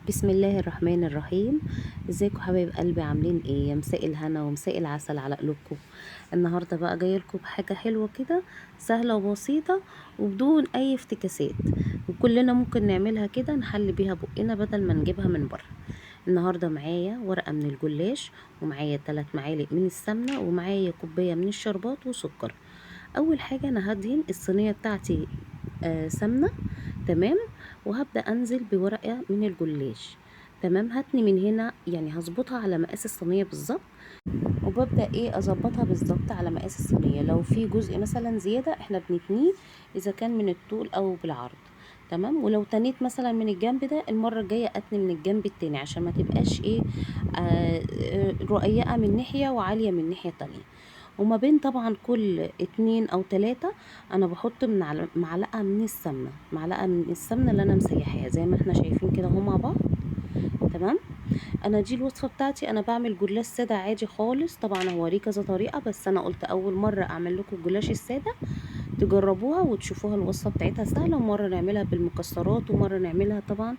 بسم الله الرحمن الرحيم. ازيكم حبايب قلبي؟ عاملين ايه؟ يا مساء الهنا ومساء العسل على قلوبكم. النهارده بقى جايه لكم بحاجه حلوه كده، سهله وبسيطه وبدون اي افتكاسات، وكلنا ممكن نعملها كده نحل بيها بقنا بدل ما نجيبها من بره. النهارده معايا ورقه من الجلاش، ومعايا 3 معالق من السمنه، ومعايا كوبايه من الشربات وسكر. اول حاجه انا هدهن الصينيه بتاعتي سمنه، تمام. وهبدأ انزل بورقة من الجلاش، تمام. هتني من هنا، يعني هظبطها على مقاس الصينية بالظبط، وببدأ اظبطها بالظبط على مقاس الصينية. لو في جزء مثلا زيادة احنا بنتنيه اذا كان من الطول او بالعرض، تمام. ولو تنيت مثلا من الجنب ده، المرة الجاية اتني من الجنب التاني عشان ما تبقاش رقيقة من ناحية وعالية من ناحية تانية. وما بين طبعا كل 2 أو 3 انا بحط من معلقه من السمنه، معلقه من السمنه اللي انا مسيحاها زي ما احنا شايفين كده اهو مع بعض، تمام. انا دي الوصفه بتاعتي، انا بعمل جلاش ساده عادي خالص. طبعا هوريه كذا طريقه، بس انا قلت اول مره اعمل لكم الجلاش الساده تجربوها وتشوفوها. الوصفه بتاعتها سهله، ومره نعملها بالمكسرات ومره نعملها طبعا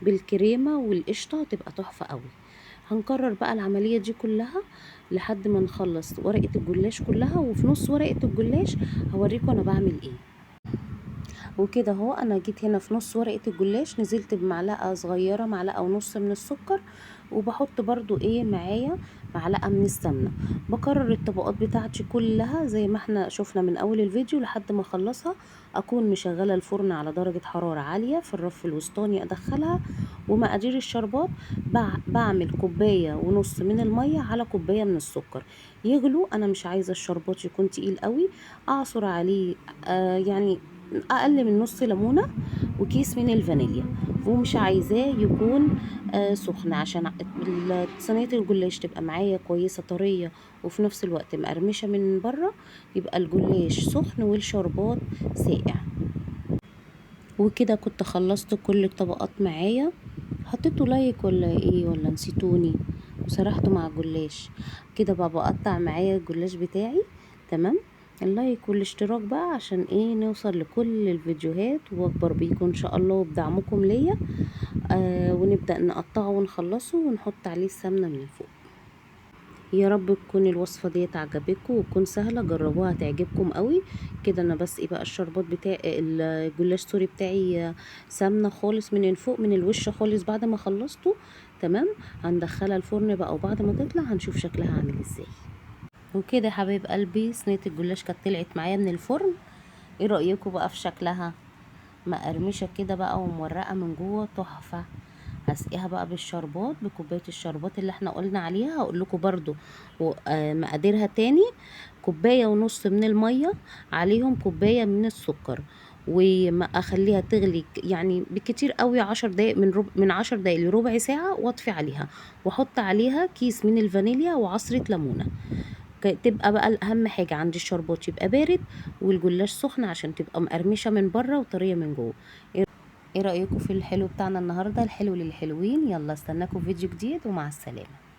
بالكريمه والقشطه، تبقى تحفه قوي. هنكرر بقى العمليه دي كلها لحد ما نخلص ورقه الجلاش كلها، وفي نص ورقه الجلاش هوريكم انا بعمل ايه. وكده اهو انا جيت هنا في نص ورقة الجلاش، نزلت بمعلقة صغيرة، معلقة ونص من السكر، وبحط برضو معايا معلقة من السمنة. بكرر الطبقات بتاعتي كلها زي ما احنا شفنا من اول الفيديو لحد ما اخلصها. اكون مشغلة الفرن على درجة حرارة عالية، في الرف الوسطاني ادخلها. ومقادير الشربات، بعمل كوباية ونص من المية على كوباية من السكر يغلوا. انا مش عايزة الشربات يكون تقيل قوي، اعصر عليه يعني اقل من نص ليمونه، وكيس من الفانيليا. ومش عايزاه يكون سخن، عشان صينيه الجلاش تبقى معايا كويسه طريه، وفي نفس الوقت مقرمشه من بره، يبقى الجلاش سخن والشربات ساقع. وكده كنت خلصت كل الطبقات معايا. حطيتوا لايك ولا ايه؟ ولا نسيتوني وسرحتوا مع الجلاش؟ كده بقى بقطع معايا الجلاش بتاعي، تمام. اللايك والاشتراك بقى عشان نوصل لكل الفيديوهات واكبر بيكم ان شاء الله وبدعمكم ليا. ونبدأ نقطعه ونخلصه ونحط عليه السمنة من فوق. يا رب تكون الوصفة ديت عجبتكم وتكون سهلة، جربوها هتعجبكم قوي. كده انا بس بقى الشربات بتاعي، الجلاش سوري بتاعي سمنة خالص من فوق من الوش خالص بعد ما خلصته، تمام. هندخلها الفرن بقى، وبعد ما تطلع هنشوف شكلها عامل ازاي. وكده يا حبايب قلبي صينية الجلاش كانت طلعت معايا من الفرن. ايه رأيكم بقى في شكلها؟ مقرمشة كده بقى ومورقة من جوه، تحفة. هسقيها بقى بالشربات، بكوبايه الشربات اللي احنا قلنا عليها. هقول لكم برضو مقاديرها تاني: كوبايه ونص من الميه، عليهم كوبايه من السكر، وما اخليها تغلي يعني بكتير قوي 10 دقايق، من 10 دقايق لربع ساعه، واطفي عليها، واحط عليها كيس من الفانيليا وعصره ليمونه. تبقى بقى اهم حاجه عندي الشربات يبقى بارد، والجلاش سخن عشان تبقى مقرمشه من بره وطريه من جوه. ايه رأيكم في الحلو بتاعنا النهاردة؟ الحلو للحلوين. يلا استناكم في فيديو جديد، ومع السلامة.